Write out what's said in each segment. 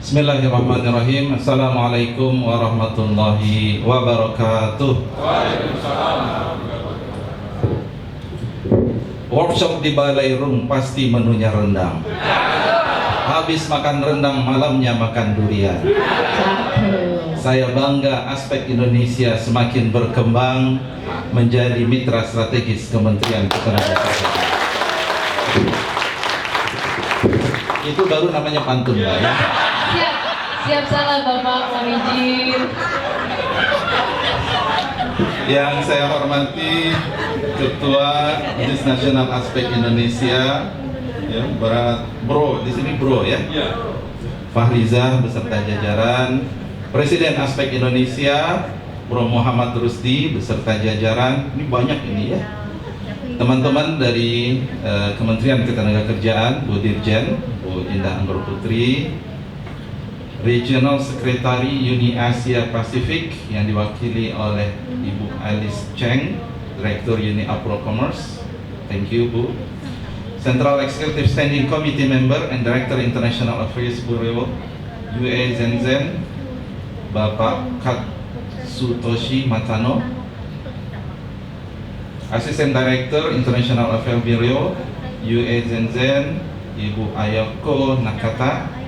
Bismillahirrahmanirrahim. Assalamualaikum warahmatullahi wabarakatuh. Workshop di Balai Rum pasti menunya rendang. Habis makan rendang, malamnya makan durian. Saya bangga aspek Indonesia semakin berkembang menjadi mitra strategis Kementerian Ketenagakerjaan. Itu baru namanya pantun, Mbak, ya. Siap salah Bapak, mohon izin. Yang saya hormati Ketua Majelis Nasional Aspek Indonesia, ya, Bro, di sini Bro ya. Fahriza beserta jajaran, Presiden Aspek Indonesia Bro Muhammad Rusdi beserta jajaran. Ini banyak ini ya. Teman-teman dari Kementerian Ketenagakerjaan, Bu Dirjen, Bu Indah Anggur Putri, Regional Secretary Uni Asia Pasifik yang diwakili oleh Ibu Alice Cheng, Direktur Uni Apro Commerce. Thank you, Bu. Central Executive Standing Committee Member and Director International Affairs Bureau UA Zenzen, Bapak Katsutoshi Matano. Assistant Director International Affairs Bureau UA Zenzen, Ibu Ayako Nakata.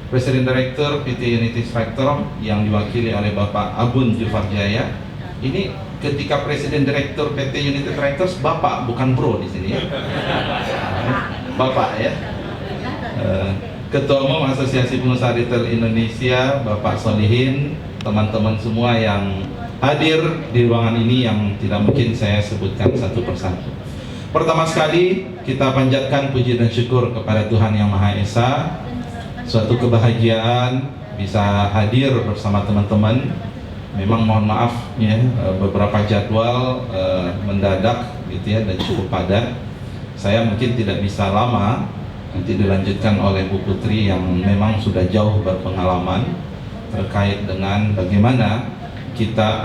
Presiden Director PT Unity Factor yang diwakili oleh Bapak Abun Jufarjaya. Ini ketika Presiden Direktur PT Unity Tractors Bapak, bukan Bro di sini ya. Bapak ya. Ketua Umum Asosiasi Pengusaha Retail Indonesia Bapak Solihin, teman-teman semua yang hadir di ruangan ini yang tidak mungkin saya sebutkan satu persatu. Pertama sekali kita panjatkan puji dan syukur kepada Tuhan Yang Maha Esa. Suatu kebahagiaan bisa hadir bersama teman-teman. Memang mohon maaf ya, beberapa jadwal mendadak gitu ya dan cukup padat. Saya mungkin tidak bisa lama, nanti dilanjutkan oleh Bu Putri yang memang sudah jauh berpengalaman terkait dengan bagaimana kita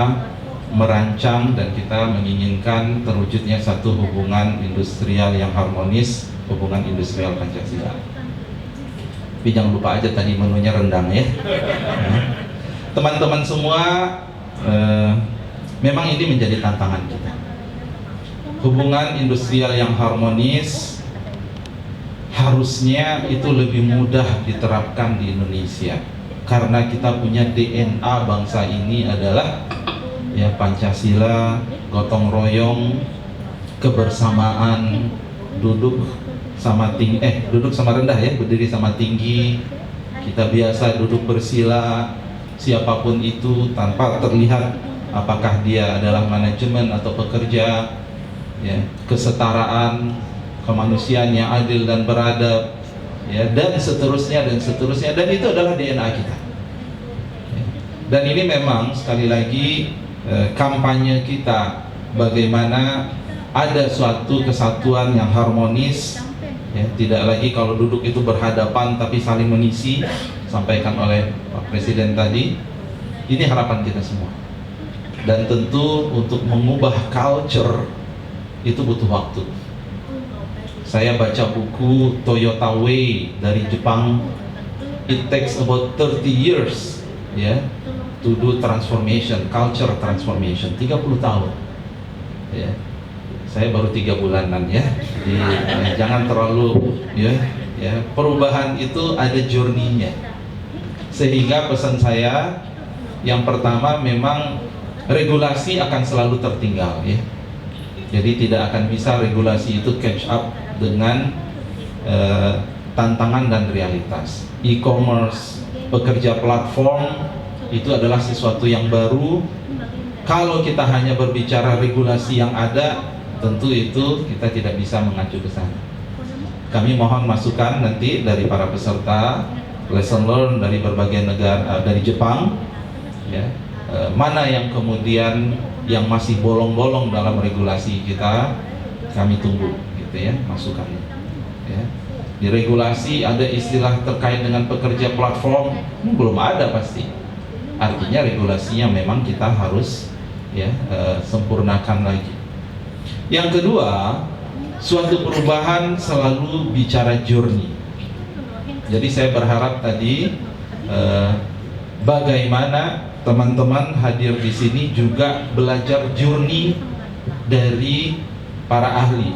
merancang dan kita menginginkan terwujudnya satu hubungan industrial yang harmonis, hubungan industrial Pancasila. Tapi jangan lupa aja tadi menunya rendang ya. Teman-teman semua, memang ini menjadi tantangan kita. Hubungan industrial yang harmonis harusnya itu lebih mudah diterapkan di Indonesia karena kita punya DNA bangsa ini adalah ya Pancasila, gotong royong, kebersamaan, duduk sama rendah ya, berdiri sama tinggi. Kita biasa duduk bersila, siapapun itu tanpa terlihat apakah dia adalah manajemen atau pekerja, ya, kesetaraan, kemanusiaan yang adil dan beradab, ya, dan seterusnya dan itu adalah DNA kita. Ya. Dan ini memang sekali lagi kampanye kita bagaimana ada suatu kesatuan yang harmonis. Ya, tidak lagi kalau duduk itu berhadapan tapi saling mengisi, sampaikan oleh Pak Presiden tadi. Ini harapan kita semua. Dan tentu untuk mengubah culture itu butuh waktu. Saya baca buku Toyota Way dari Jepang. It takes about 30 years ya to do transformation, culture transformation, 30 tahun. Ya. Saya baru 3 bulanan ya. Jadi jangan terlalu ya, perubahan itu ada journey-nya. Sehingga pesan saya yang pertama memang regulasi akan selalu tertinggal ya. Jadi tidak akan bisa regulasi itu catch up dengan tantangan dan realitas. E-commerce, pekerja platform itu adalah sesuatu yang baru. Kalau kita hanya berbicara regulasi yang ada, tentu itu kita tidak bisa mengacu ke sana. Kami mohon masukan nanti dari para peserta, lesson learn dari berbagai negara, dari Jepang, ya, mana yang kemudian yang masih bolong-bolong dalam regulasi kita, kami tunggu, gitu ya, masukannya. Ya. Di regulasi ada istilah terkait dengan pekerja platform, belum ada pasti. Artinya regulasinya memang kita harus ya sempurnakan lagi. Yang kedua, suatu perubahan selalu bicara journey. Jadi saya berharap tadi bagaimana teman-teman hadir di sini juga belajar journey dari para ahli.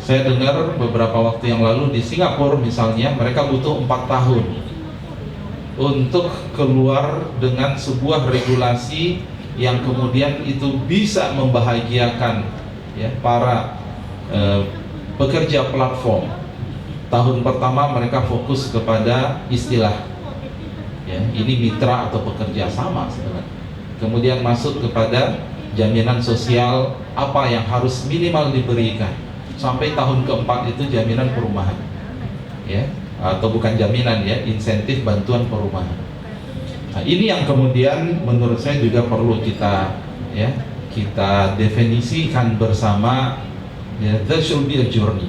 Saya dengar beberapa waktu yang lalu di Singapura misalnya, mereka butuh 4 tahun untuk keluar dengan sebuah regulasi yang kemudian itu bisa membahagiakan ya para pekerja platform. Tahun pertama mereka fokus kepada istilah ya, ini mitra atau pekerja sama sebenarnya. Kemudian masuk kepada jaminan sosial apa yang harus minimal diberikan. Sampai tahun keempat itu jaminan perumahan, ya, atau bukan jaminan ya, insentif bantuan perumahan. Nah, ini yang kemudian menurut saya juga perlu kita definisikan bersama. Ya, there should be a journey.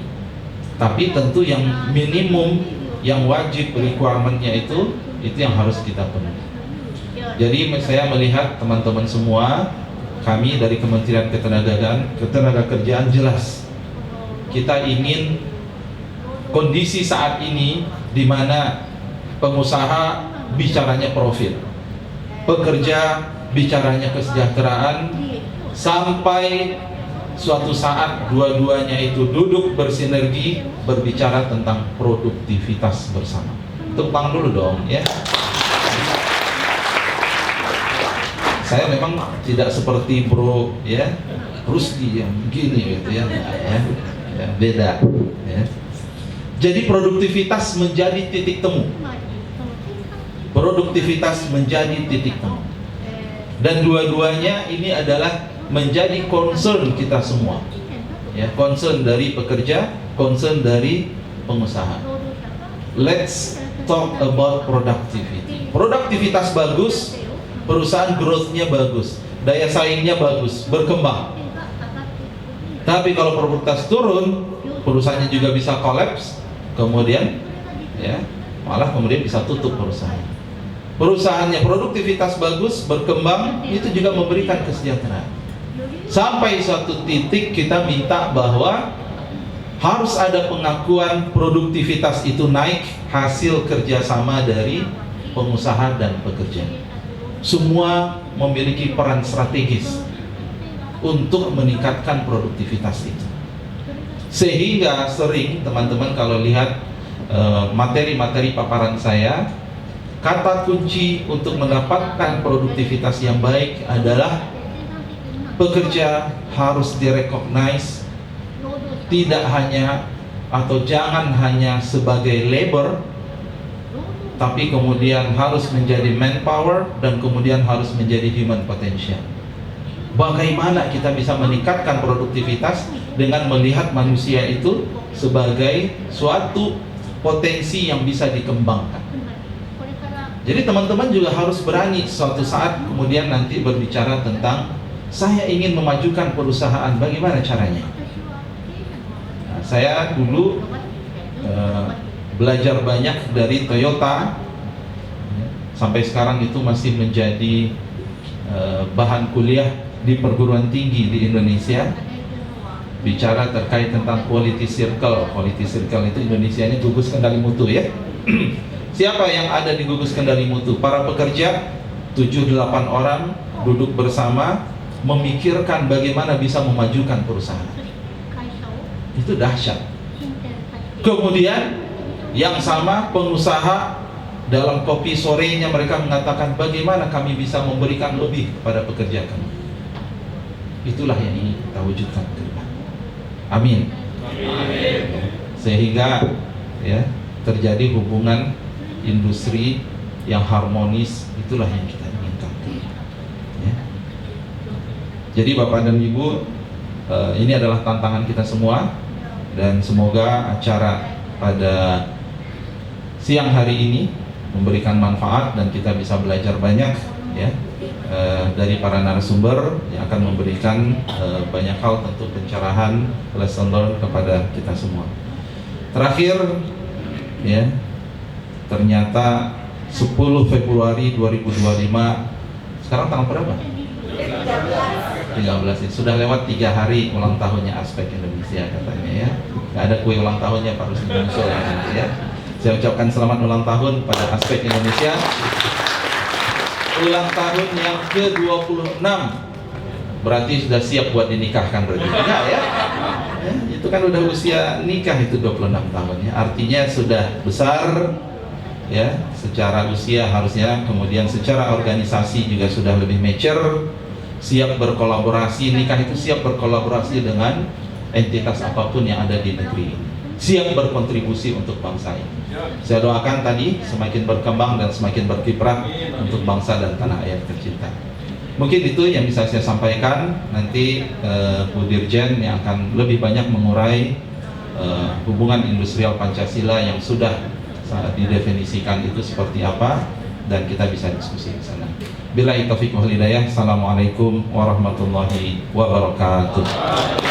Tapi tentu yang minimum, yang wajib requirement-nya itu yang harus kita penuhi. Jadi saya melihat teman-teman semua, kami dari Kementerian Ketenagakerjaan jelas kita ingin kondisi saat ini di mana pengusaha bicaranya profit, pekerja bicaranya kesejahteraan, sampai suatu saat dua-duanya itu duduk bersinergi berbicara tentang produktivitas bersama. Tepuk tangan dulu dong ya. Saya memang tidak seperti Bro ya Rusdi yang begini gitu ya, beda ya. Jadi produktivitas menjadi titik temu. Produktivitas menjadi titik temu. Dan dua-duanya ini adalah menjadi concern kita semua. Ya, concern dari pekerja, concern dari pengusaha. Let's talk about productivity. Produktivitas bagus, perusahaan growth-nya bagus, daya saingnya bagus, berkembang. Tapi kalau produktivitas turun, perusahaannya juga bisa collapse, kemudian ya malah kemudian bisa tutup perusahaan. Perusahaannya produktivitas bagus, berkembang, itu juga memberikan kesejahteraan. Sampai suatu titik kita minta bahwa harus ada pengakuan produktivitas itu naik hasil kerjasama dari pengusaha dan pekerja. Semua memiliki peran strategis untuk meningkatkan produktivitas itu. Sehingga sering teman-teman kalau lihat materi-materi paparan saya, kata kunci untuk mendapatkan produktivitas yang baik adalah pekerja harus direcognize, tidak hanya atau jangan hanya sebagai labor, tapi kemudian harus menjadi manpower dan kemudian harus menjadi human potential. Bagaimana kita bisa meningkatkan produktivitas dengan melihat manusia itu sebagai suatu potensi yang bisa dikembangkan. Jadi teman-teman juga harus berani suatu saat kemudian nanti berbicara tentang saya ingin memajukan perusahaan, bagaimana caranya? Nah, saya dulu belajar banyak dari Toyota, sampai sekarang itu masih menjadi bahan kuliah di perguruan tinggi di Indonesia. Bicara terkait tentang quality circle. Quality circle itu Indonesianya gugus kendali mutu ya. Siapa yang ada di gugus kendali mutu? Para pekerja, 7-8 orang duduk bersama memikirkan bagaimana bisa memajukan perusahaan. Itu dahsyat. Kemudian yang sama pengusaha dalam kopi sorenya mereka mengatakan bagaimana kami bisa memberikan lebih kepada pekerja kami. Itulah yang ingin kita wujudkan ke depan. Amin. Amin. Sehingga ya terjadi hubungan industri yang harmonis, itulah yang kita inginkan. Ya. Jadi Bapak dan Ibu, ini adalah tantangan kita semua, dan semoga acara pada siang hari ini memberikan manfaat dan kita bisa belajar banyak ya dari para narasumber yang akan memberikan banyak hal, tentu pencerahan, lesson learned kepada kita semua. Terakhir ya, ternyata 10 Februari 2025, sekarang tanggal berapa? 13 ini sudah lewat 3 hari ulang tahunnya Aspek Indonesia katanya ya. Nggak ada kue ulang tahunnya Pak Rusdi Bungso ya. Saya ucapkan selamat ulang tahun pada Aspek Indonesia. Ulang tahun yang ke-26. Berarti sudah siap buat dinikahkan berarti. Enggak ya? Itu kan udah usia nikah itu 26 tahun ya. Artinya sudah besar ya, secara usia harusnya, kemudian secara organisasi juga sudah lebih mature, siap berkolaborasi. Nikah itu siap berkolaborasi dengan entitas apapun yang ada di negeri ini, siap berkontribusi untuk bangsa ini. Saya doakan tadi semakin berkembang dan semakin berkiprah untuk bangsa dan tanah air tercinta. Mungkin itu yang bisa saya sampaikan. Nanti Bu Dirjen yang akan lebih banyak mengurai hubungan industrial Pancasila yang sudah didefinisikan itu seperti apa, dan kita bisa diskusi di sana. Billahi taufiq wal hidayah. Assalamualaikum warahmatullahi wabarakatuh.